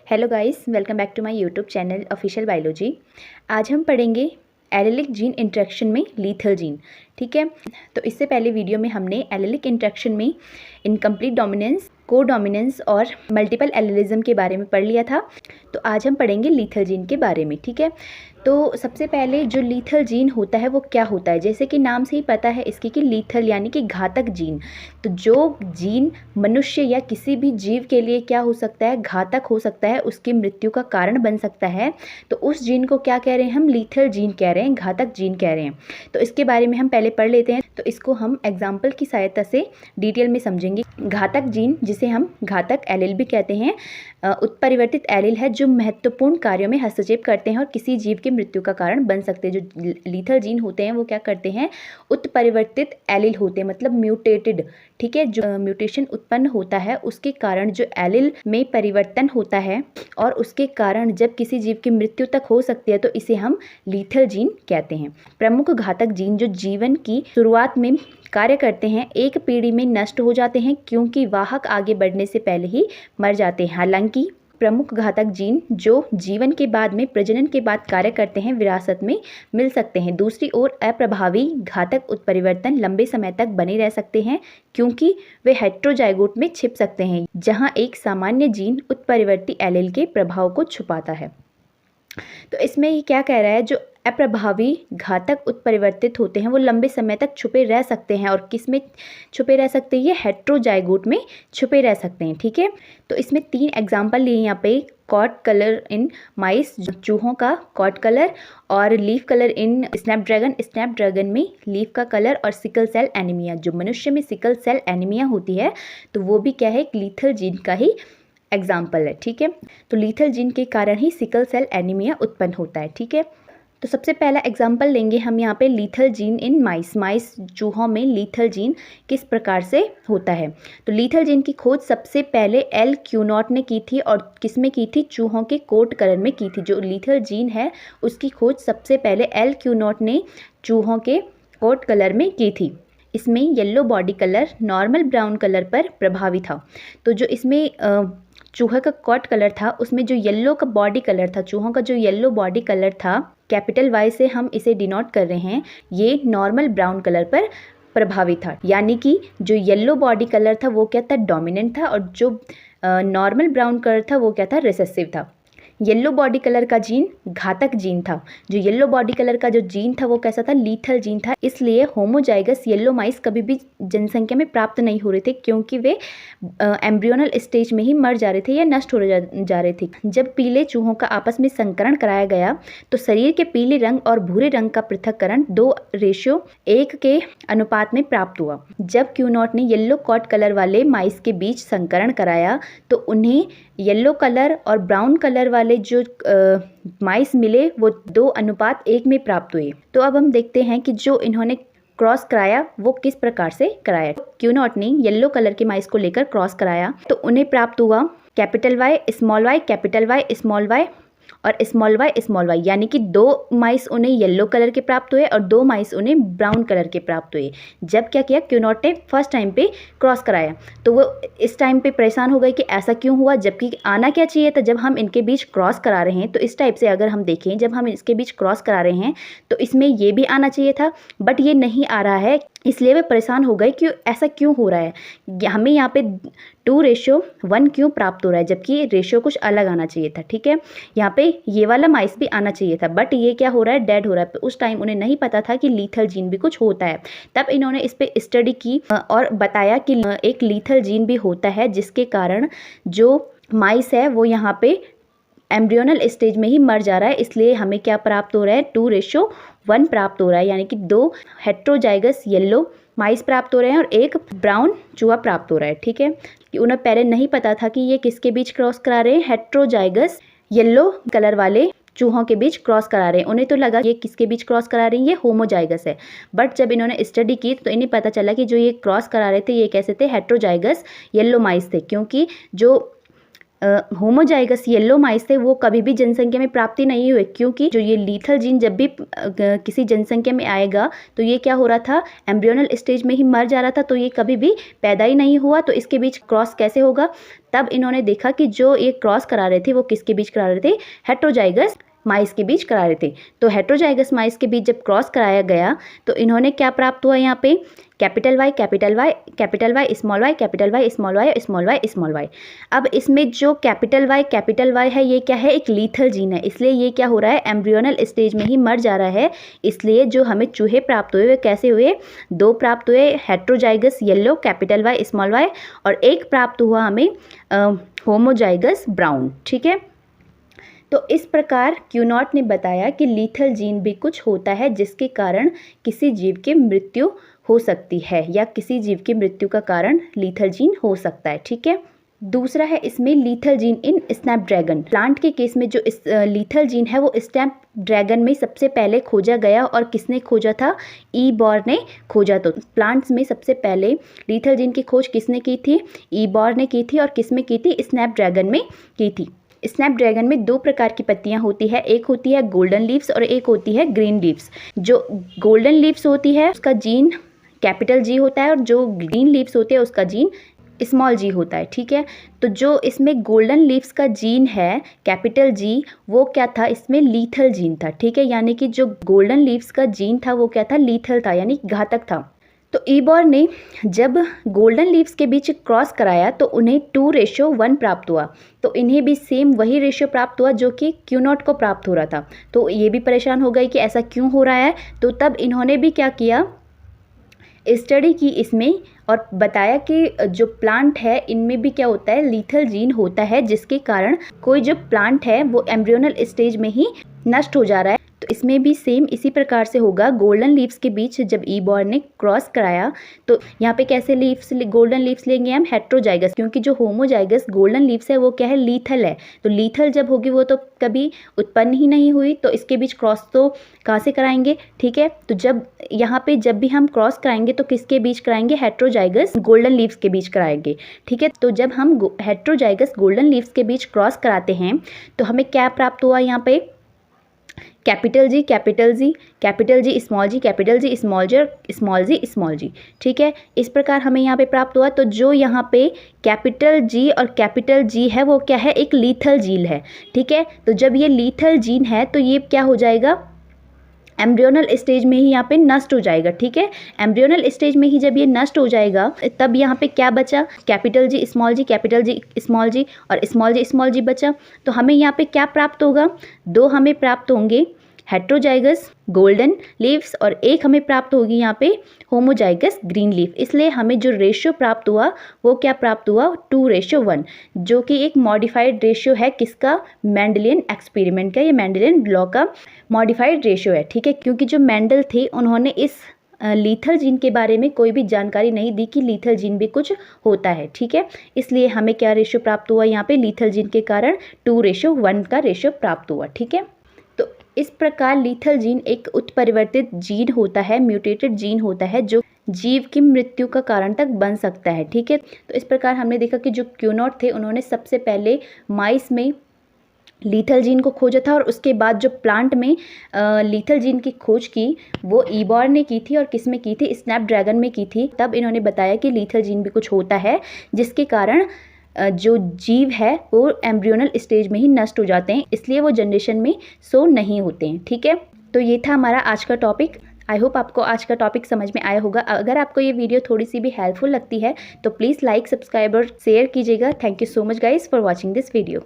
Hello guys, welcome back to my YouTube channel official biology. आज हम पढ़ेंगे allelic gene interaction में lethal gene. ठीक है, तो इससे पहले वीडियो में हमने एलेलिक इंटरेक्शन में इनकम्प्लीट डोमिनेंस, को डोमिनेंस और मल्टीपल एलेलिज्म के बारे में पढ़ लिया था। तो आज हम पढ़ेंगे लीथल जीन के बारे में। ठीक है, तो सबसे पहले जो लीथल जीन होता है वो क्या होता है, जैसे कि नाम से ही पता है इसकी कि लीथल यानी कि घातक जीन। तो जो जीन मनुष्य या किसी भी जीव के लिए क्या हो सकता है, घातक हो सकता है, उसकी मृत्यु का कारण बन सकता है, तो उस जीन को क्या कह रहे हैं हम, लीथल जीन कह रहे हैं, घातक जीन कह रहे हैं। तो इसके बारे में हम पहले पढ़ लेते हैं, तो इसको हम एग्जाम्पल की सहायता से डिटेल में समझेंगे। घातक जीन, जिसे हम घातक एलील भी कहते हैं, उत्परिवर्तित एलील है जो महत्वपूर्ण कार्यों में हस्तक्षेप करते हैं और किसी जीव की मृत्यु का कारण बन सकते हैं। जो लीथल जीन होते हैं वो क्या करते हैं, उत्परिवर्तित एलील होते हैं, मतलब म्यूटेटेड। ठीक है, जो म्यूटेशन उत्पन्न होता है उसके कारण जो एलील में परिवर्तन होता है और उसके कारण जब किसी जीव की मृत्यु तक हो सकती है, तो इसे हम लीथल जीन कहते हैं। प्रमुख घातक जीन जो जीवन की शुरुआत में कार्य करते हैं, एक पीढ़ी में नष्ट हो जाते हैं क्योंकि वाहक आगे बढ़ने से पहले ही मर जाते हैं। हालांकि प्रमुख घातक जीन जो जीवन के बाद में प्रजनन के बाद कार्य करते हैं, विरासत में मिल सकते हैं। दूसरी ओर अप्रभावी घातक उत्परिवर्तन लंबे समय तक बने रह सकते हैं क्योंकि वे हेट्रोजाइगोट में छिप सकते हैं, जहां एक सामान्य जीन उत्परिवर्ती एलील के प्रभाव को छुपाता है। तो इसमें ये क्या कह रहा है, जो अप्रभावी घातक उत्परिवर्तित होते हैं वो लंबे समय तक छुपे रह सकते हैं, और किस में छुपे रह सकते हैं, ये हेट्रोजाइगोट में छुपे रह सकते हैं। ठीक है, तो इसमें 3 एग्जाम्पल लिए यहाँ पे, कॉट कलर इन माइस, चूहों का कॉट कलर, और लीफ कलर इन स्नैपड्रैगन में लीफ का कलर, और सिकल सेल एनीमिया, जो मनुष्य में सिकल सेल एनीमिया होती है, तो वो भी क्या है, एक लीथल जीन का ही एग्जाम्पल है। ठीक है, तो लीथल जीन के कारण ही सिकल सेल एनीमिया उत्पन्न होता है। ठीक है, तो सबसे पहला एग्जाम्पल लेंगे हम यहाँ पे लीथल जीन इन माइस चूहों में लीथल जीन किस प्रकार से होता है। तो लीथल जीन की खोज सबसे पहले एल क्यूनॉट ने की थी, और किस में की थी, चूहों के कोट कलर में की थी। जो लीथल जीन है उसकी खोज सबसे पहले एल क्यूनॉट ने चूहों के कोट कलर में की थी। इसमें yellow body colour normal brown colour पर प्रभावी था। तो जो इसमें चूहे का कॉट कलर था, उसमें जो येलो का बॉडी कलर था, चूहों का जो येलो बॉडी कलर था, कैपिटल वाई से हम इसे डिनोट कर रहे हैं, ये नॉर्मल ब्राउन कलर पर प्रभावी था। यानी कि जो येलो बॉडी कलर था वो क्या था, डोमिनेंट था, और जो नॉर्मल ब्राउन कलर था वो क्या था, रिसेसिव था। येलो बॉडी कलर का जीन घातक जीन था। जो येलो बॉडी कलर का जो जीन था वो कैसा था, लीथल जीन था। इसलिए होमोजाइगस येलो माइस कभी भी जनसंख्या में प्राप्त नहीं हो रहे थे, क्योंकि वे एम्ब्रियोनल स्टेज में ही मर जा रहे थे या नष्ट हो जा रहे थे। जब पीले चूहों का आपस में संकरण कराया गया तो शरीर के पीले रंग और भूरे रंग का पृथक्करण 2:1 के अनुपात में प्राप्त हुआ। जब क्यूनॉट ने येलो कॉट कलर वाले माइस के बीच संकरण कराया तो उन्हें येलो कलर और ब्राउन कलर वाले जो माइस मिले वो 2:1 में प्राप्त हुए। तो अब हम देखते हैं कि जो इन्होंने क्रॉस कराया वो किस प्रकार से कराया। क्यूनॉट ने येलो कलर के माइस को लेकर क्रॉस कराया तो उन्हें प्राप्त हुआ capital Y, capital Y, small Y और स्मॉल वाई, यानी कि 2 माइस उन्हें येलो कलर के प्राप्त हुए और 2 माइस उन्हें ब्राउन कलर के प्राप्त हुए। जब क्या किया, क्यूनॉट ने फर्स्ट टाइम पे क्रॉस कराया तो वो इस टाइम पे परेशान हो गए कि ऐसा क्यों हुआ, जबकि आना क्या चाहिए था, जब हम इनके बीच क्रॉस करा रहे हैं। तो इस टाइप से अगर हम देखें, जब हम इसके बीच क्रॉस करा रहे हैं तो इसमें ये भी आना चाहिए था, बट ये नहीं आ रहा है, इसलिए वे परेशान हो गए कि ऐसा क्यों हो रहा है, हमें यहाँ पे 2:1 क्यों प्राप्त हो रहा है, जबकि रेशियो कुछ अलग आना चाहिए था। ठीक है, यहाँ पे ये वाला माइस भी आना चाहिए था, बट ये क्या हो रहा है, डेड हो रहा है। उस टाइम उन्हें नहीं पता था कि लीथल जीन भी कुछ होता है। तब इन्होंने इस पे स्टडी की और बताया कि एक लीथल जीन भी होता है, जिसके कारण जो माइस है वो यहाँ पे एम्ब्रियोनल स्टेज में ही मर जा रहा है। इसलिए हमें क्या प्राप्त हो रहा है, 2:1 प्राप्त हो रहा है, यानी कि 2 हेट्रोजाइगस येलो माइस प्राप्त हो रहे हैं और 1 ब्राउन चूहा प्राप्त हो रहा है। ठीक है, कि उन्हें पहले नहीं पता था कि ये किसके बीच क्रॉस करा रहे हैं, हेट्रोजाइगस येलो कलर वाले चूहों के बीच क्रॉस करा रहे हैं। उन्हें तो लगा ये किसके बीच क्रॉस करा रहे हैं, ये होमोजाइगस है, बट जब इन्होंने स्टडी की तो इन्हें पता चला कि जो ये क्रॉस करा रहे थे ये कैसे थे, हेट्रोजाइगस येलो माइस थे, क्योंकि जो होमोजाइगस येलो माइस थे वो कभी भी जनसंख्या में प्राप्ति नहीं हुए, क्योंकि जो ये लीथल जीन जब भी किसी जनसंख्या में आएगा तो ये क्या हो रहा था, एम्ब्रियोनल स्टेज में ही मर जा रहा था, तो ये कभी भी पैदा ही नहीं हुआ। तो इसके बीच क्रॉस कैसे होगा, तब इन्होंने देखा कि जो ये क्रॉस करा रहे थे वो किसके बीच करा रहे थे, हेट्रोजाइगस माइस के बीच करा रहे थे। तो हेट्रोजाइगस माइस के बीच जब क्रॉस कराया गया तो इन्होंने क्या प्राप्त हुआ, यहाँ पे capital Y capital Y capital Y small Y capital Y small Y small Y small Y. अब इसमें जो कैपिटल वाई है ये क्या है, एक लीथल जीन है, इसलिए ये क्या हो रहा है, एम्ब्रियोनल स्टेज में ही मर जा रहा है। इसलिए जो हमें चूहे प्राप्त हुए वे कैसे हुए, 2 प्राप्त हुए, heterozygous yellow capital Y small Y, और एक प्राप्त हुआ हमें होमोजाइगस ब्राउन। ठीक है, तो इस प्रकार क्यूनॉट ने बताया कि लीथल जीन भी कुछ होता है जिसके कारण किसी जीव की मृत्यु हो सकती है, या किसी जीव की मृत्यु का कारण लीथल जीन हो सकता है। ठीक है, दूसरा है इसमें lethal gene in Snapdragon. Plant के केस में जो इस लीथल जीन है वो स्नैपड्रैगन में सबसे पहले खोजा गया, और किसने खोजा था, ईबॉर ने खोजा। तो प्लांट्स में सबसे पहले लीथल जीन की खोज किसने की थी, ईबॉर ने की थी, और किसमें की थी, स्नैपड्रैगन में की थी। स्नैपड्रैगन में 2 प्रकार की पत्तियां होती है, एक होती है गोल्डन लीव्स और एक होती है ग्रीन लीव्स। जो गोल्डन लीव्स होती है उसका जीन कैपिटल जी होता है, और जो ग्रीन लीव्स होते हैं उसका जीन स्मॉल जी होता है। ठीक है, तो जो इसमें गोल्डन लीव्स का जीन है कैपिटल जी, वो क्या था, इसमें लीथल जीन था। ठीक है, यानी कि जो गोल्डन लीव्स का जीन था वो क्या था, लीथल था, यानी घातक था। तो ईबॉर ने जब गोल्डन लीव्स के बीच क्रॉस कराया तो उन्हें 2:1 प्राप्त हुआ। तो इन्हें भी सेम वही रेशियो प्राप्त हुआ जो कि क्यूनॉट को प्राप्त हो रहा था। तो ये भी परेशान हो गई कि ऐसा क्यों हो रहा है। तो तब इन्होंने भी क्या किया, स्टडी की इसमें, और बताया कि जो प्लांट है इनमें भी क्या होता है, लीथल जीन होता है, जिसके कारण कोई जो प्लांट है वो एम्ब्रियोनल स्टेज में ही नष्ट हो जा रहा है। तो इसमें भी सेम इसी प्रकार से होगा। गोल्डन लीव्स के बीच जब ईबॉर ने क्रॉस कराया तो यहाँ पे कैसे लीव्स, गोल्डन लीव्स लेंगे हम, हेट्रोजाइगस, क्योंकि जो होमोजाइगस गोल्डन लीव्स है वो क्या है, लीथल है। तो लीथल जब होगी वो तो कभी उत्पन्न ही नहीं हुई, तो इसके बीच क्रॉस तो कहाँ से कराएंगे। ठीक है, तो जब यहाँ पे जब भी हम क्रॉस कराएंगे तो किसके बीच कराएंगे, हेट्रोजाइगस गोल्डन लीव्स के बीच कराएंगे। ठीक है, तो जब हम हेट्रोजाइगस गोल्डन लीव्स के बीच क्रॉस कराते हैं तो हमें क्या प्राप्त हुआ, यहाँ पे capital G capital G capital G small G capital G small G और स्मॉल जी स्मॉल जी। ठीक है, इस प्रकार हमें यहाँ पे प्राप्त हुआ। तो जो यहाँ पे कैपिटल जी और कैपिटल जी है वो क्या है, एक लीथल जीन है। ठीक है, तो जब ये लीथल जीन है तो ये क्या हो जाएगा, एम्ब्रियोनल स्टेज में ही यहाँ पे नष्ट हो जाएगा। ठीक है, एम्ब्रियोनल स्टेज में ही जब ये नष्ट हो जाएगा तब यहाँ पे क्या बचा, capital G small G capital G small G और स्मॉल जी बचा। तो हमें यहाँ पे क्या प्राप्त होगा, 2 हमें प्राप्त होंगे हेट्रोजाइगस गोल्डन लीव्स, और एक हमें प्राप्त होगी यहाँ पे होमोजाइगस ग्रीन लीफ। इसलिए हमें जो रेशियो प्राप्त हुआ वो क्या प्राप्त हुआ, 2:1, जो कि एक मॉडिफाइड रेशियो है किसका, मेंडलियन एक्सपेरिमेंट का, ये मेंडलियन लॉ का मॉडिफाइड रेशियो है। ठीक है, क्योंकि जो मेंडल थे उन्होंने इस लीथल जीन के बारे में कोई भी जानकारी नहीं दी कि लीथल जीन भी कुछ होता है। ठीक है, इसलिए हमें क्या रेशियो प्राप्त हुआ, यहाँ पे लीथल जीन के कारण 2:1 का रेशियो प्राप्त हुआ। ठीक है, तो इस प्रकार लीथल जीन एक उत्परिवर्तित जीन होता है, म्यूटेटेड जीन होता है, जो जीव की मृत्यु का कारण तक बन सकता है। ठीक है, तो इस प्रकार हमने देखा कि जो क्यूनॉट थे उन्होंने सबसे पहले माइस में लीथल जीन को खोजा था, और उसके बाद जो प्लांट में लीथल जीन की खोज की वो ईबॉर ने की थी, और किस में की थी, स्नैपड्रैगन में की थी। तब इन्होंने बताया कि लीथल जीन भी कुछ होता है जिसके कारण जो जीव है वो एम्ब्रियोनल स्टेज में ही नष्ट हो जाते हैं, इसलिए वो जनरेशन में शो नहीं होते हैं। ठीक है, तो ये था हमारा आज का टॉपिक। आई होप आपको आज का टॉपिक समझ में आया होगा। अगर आपको ये वीडियो थोड़ी सी भी हेल्पफुल लगती है तो प्लीज़ लाइक, सब्सक्राइब और शेयर कीजिएगा। Thank you so much guys for watching this video.